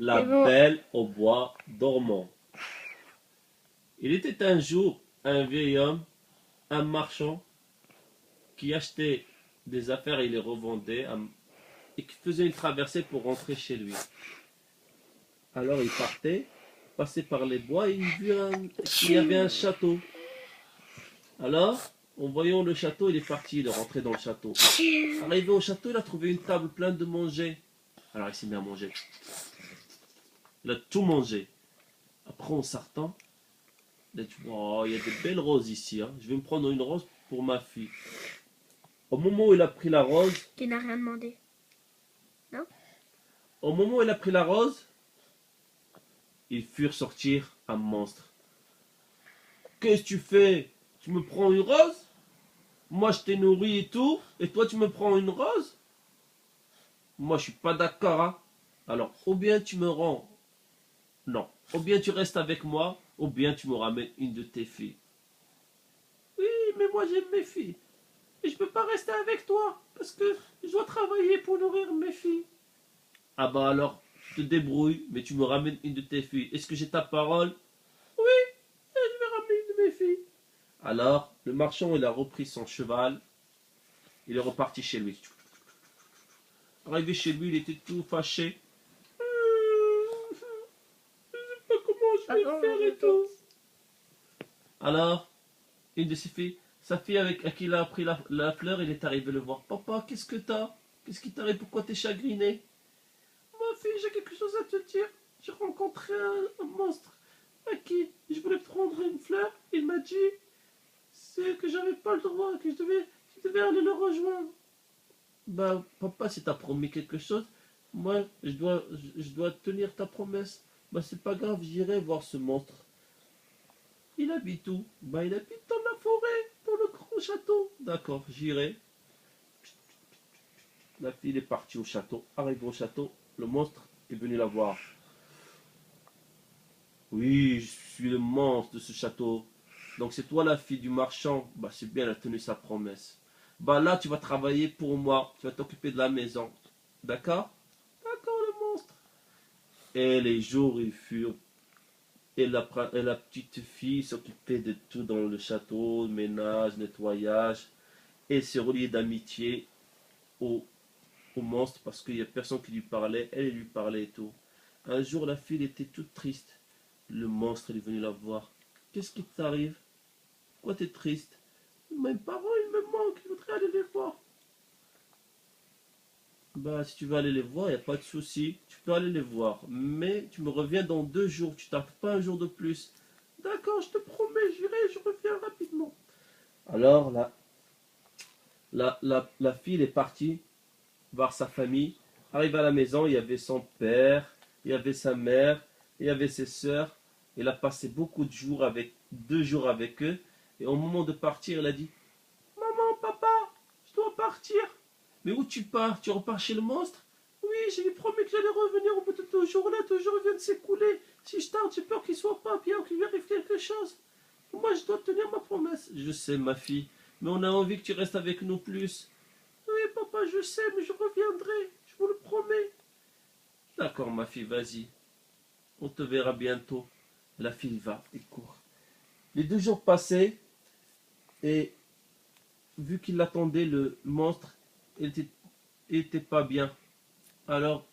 La Belle au bois dormant. Il était un jour un vieil homme, un marchand, qui achetait des affaires et les revendait et qui faisait une traversée pour rentrer chez lui. Alors il partait, passait par les bois et il vit qu'il y avait un château. Alors, en voyant le château, il est parti, il est rentré dans le château. Arrivé au château, il a trouvé une table pleine de manger. Alors il s'est mis à manger. Il a tout mangé. Après, en sortant, il a dit, oh, il y a des belles roses ici. Hein. Je vais me prendre une rose pour ma fille. Au moment où il a pris la rose... Tu n'as rien demandé. Non? Au moment où il a pris la rose, ils furent sortir un monstre. Qu'est-ce que tu fais? Tu me prends une rose? Moi, je t'ai nourri et tout, et toi, tu me prends une rose? Moi, je suis pas d'accord, hein. Alors, ou bien tu me rends... Non. Ou bien tu restes avec moi, ou bien tu me ramènes une de tes filles. Oui, mais moi, j'aime mes filles. Et je peux pas rester avec toi, parce que je dois travailler pour nourrir mes filles. Ah bah alors, tu te débrouilles, mais tu me ramènes une de tes filles. Est-ce que j'ai ta parole? Oui, je vais ramener une de mes filles. Alors, le marchand, il a repris son cheval. Il est reparti chez lui. Arrivé chez lui, il était tout fâché. Je sais pas comment je vais faire et tout. Alors, une de ses filles, sa fille à qui il a pris la fleur, il est arrivé le voir. Papa, qu'est-ce que t'as? Qu'est-ce qui t'arrive? Pourquoi t'es chagriné? Ma fille, j'ai quelque chose à te dire. J'ai rencontré un monstre à qui je voulais prendre une fleur. Il m'a dit c'est que j'avais pas le droit, que je devais aller le rejoindre. Bah, papa, si t'as promis quelque chose, moi, je dois tenir ta promesse. Bah, c'est pas grave, j'irai voir ce monstre. Il habite où? Bah, il habite dans la forêt, dans le grand château. D'accord, j'irai. La fille est partie au château. Arrive au château, le monstre est venu la voir. Oui, je suis le monstre de ce château. Donc c'est toi la fille du marchand. Bah c'est bien, elle a tenu sa promesse. Bah là, tu vas travailler pour moi. Tu vas t'occuper de la maison. D'accord? D'accord, le monstre. Et les jours, ils furent. Et la petite fille s'occupait de tout dans le château, ménage, nettoyage. Et se reliait d'amitié au monstre parce qu'il n'y a personne qui lui parlait. Elle lui parlait et tout. Un jour, la fille était toute triste. Le monstre est venu la voir. Qu'est-ce qui t'arrive? Pourquoi t'es triste? Mes parents, ils me manquent, je voudrais aller les voir. Bah, si tu veux aller les voir, il n'y a pas de souci. Tu peux aller les voir. Mais tu me reviens dans 2 jours. Tu tardes pas un jour de plus. D'accord, je te promets, j'irai, je reviens rapidement. Alors, la fille est partie voir sa famille. Arrive à la maison, il y avait son père, il y avait sa mère, il y avait ses sœurs. Elle a passé beaucoup de jours 2 jours avec eux. Et au moment de partir, elle a dit, maman, papa, je dois partir. Mais où tu pars? Tu repars chez le monstre? Oui, j'ai lui promis que j'allais revenir au bout de 2 jours. Là, 2 jours viennent de s'écouler. Si je tarde, j'ai peur qu'il soit pas bien ou qu'il lui arrive quelque chose. Moi, je dois tenir ma promesse. Je sais, ma fille, mais on a envie que tu restes avec nous plus. Oui, papa, je sais, mais je reviendrai. Je vous le promets. D'accord, ma fille, vas-y. On te verra bientôt. La fille va et court. Les 2 jours passaient et vu qu'il attendait le monstre, il était pas bien. Alors,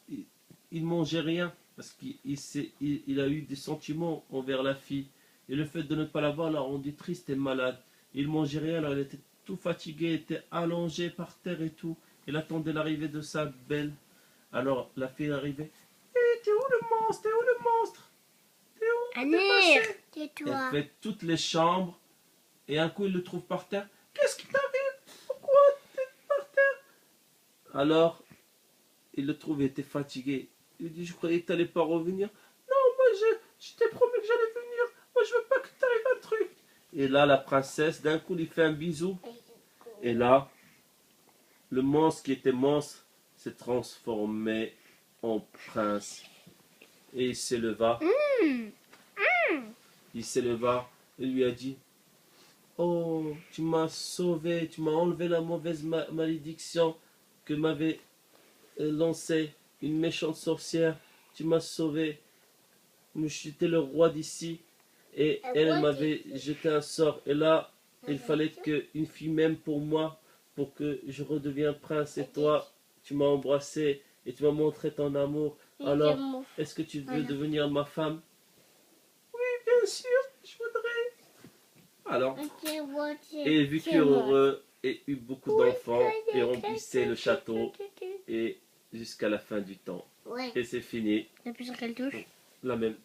il mangeait rien parce qu'il a eu des sentiments envers la fille. Et le fait de ne pas la voir l'a rendu triste et malade. Il mangeait rien, alors il était tout fatigué, il était allongé par terre et tout. Il attendait l'arrivée de sa belle. Alors la fille arrivait. Hé, t'es où le monstre? T'es où le monstre? T'es où? T'es Amir, passé? Elle tais-toi. fait toutes les chambres et un coup il le trouve par terre. Qu'est-ce qui t'arrive? Pourquoi t'es par terre? Alors il le trouve, il était fatigué. Il dit, je croyais que tu n'allais pas revenir. Non, moi, je t'ai promis que j'allais venir. Moi, je veux pas que t'arrives un truc. Et là, la princesse, d'un coup, lui fait un bisou. Et là, le monstre qui était monstre s'est transformé en prince. Et il s'éleva. Il s'éleva et lui a dit, oh, tu m'as sauvé, tu m'as enlevé la mauvaise malédiction que m'avait lancée une méchante sorcière. tu m'as sauvé. J'étais le roi d'ici. Et elle m'avait jeté un sort. Et là, il fallait qu'une fille m'aime pour moi, pour que je redevienne prince. Et toi, tu m'as embrassé et tu m'as montré ton amour. Alors, est-ce que tu veux devenir ma femme? Oui, bien sûr, je voudrais. Alors, et vu qu'heureux et eut beaucoup d'enfants et remplissait le château et jusqu'à la fin du temps. Et c'est fini. Depuis sur quelle touche? La même.